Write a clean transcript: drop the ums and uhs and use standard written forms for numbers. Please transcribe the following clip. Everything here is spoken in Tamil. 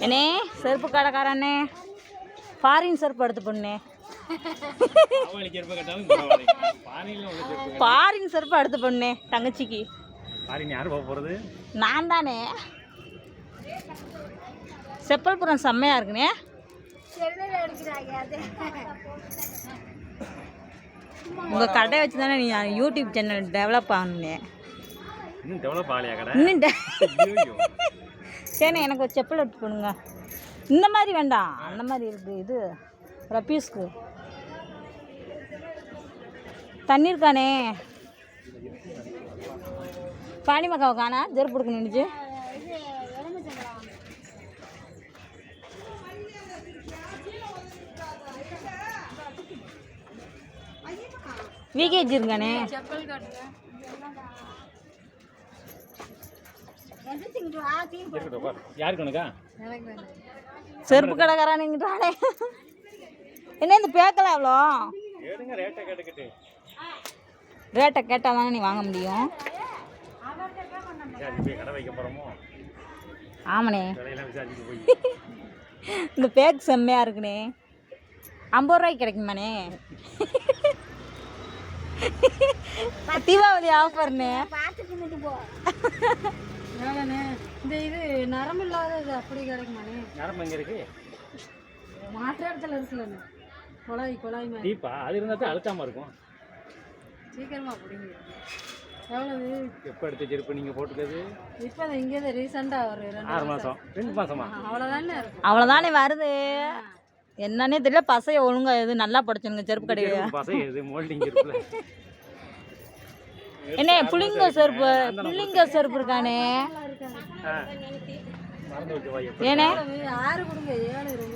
என்னே செருப்பு கடைக்காரண்ணே ஃபாரின் செருப்பு எடுத்து பொண்ணே ஃபாரின் செருப்பு எடுத்து பொண்ணே தங்கச்சிக்கு நான் தானே செப்பல்புரம் செம்மையா இருக்குண்ணே உங்கள் கடை வச்சு தானே நீ யூடியூப் சேனல் டெவலப் ஆகணுண்ணே சரிண்ணே எனக்கு ஒரு செப்பல் எடுத்து போடுங்க இந்த மாதிரி வேண்டாம் அந்த மாதிரி இருக்குது இது ரப்பீஸ்க்கு தண்ணி இருக்கானே பாணிமக்காவை காணா ஜெருப்பு கொடுக்க நின்றுச்சு விகேஜ் இருக்கானே செருப்பு கடைக்காரானுங்கிறானே என்ன இந்த பேக்கல எவ்வளோ ரேட்டை கேட்டால் தானே நீ வாங்க முடியும் ஆமாண்ணே இந்த பேக் செம்மையா இருக்குண்ணே 50 ரூபாய்க்கு கிடைக்குமாண்ணே தீபாவளி ஆஃபர்ண்ணே இந்த இது நரம்பு இல்லாத அப்படி கிடைக்குமாண்ணே நரம்பு எங்கே இருக்கு மாற்ற இடத்துல இருக்குல்லண்ணே குழாய் மாதிரி டீப்பா அது இருந்தால் தான் அழுத்தாமல் இருக்கும் சீக்கிரமா பிடிங்க எவ்வளவு எப்போ எடுத்து செருப்பு நீங்கள் போட்டுக்கிறது இப்போ தான் இங்கே தான் ரீசெண்டாக ஒரு 6 மாதம் 2 மாதமா அவ்வளோதானே இருக்கும் அவ்வளோதானே வருது என்னன்னே தெரியல பசைய ஒழுங்கா எது நல்லா படிச்சுங்க செருப்பு கடையில பசை எது மோல்டிங் இருக்குல்ல என்ன புளிங்க செருப்பு இருக்கானே மறந்து வச்சு ஏனே 6 கொடுங்க 7 ரொம்ப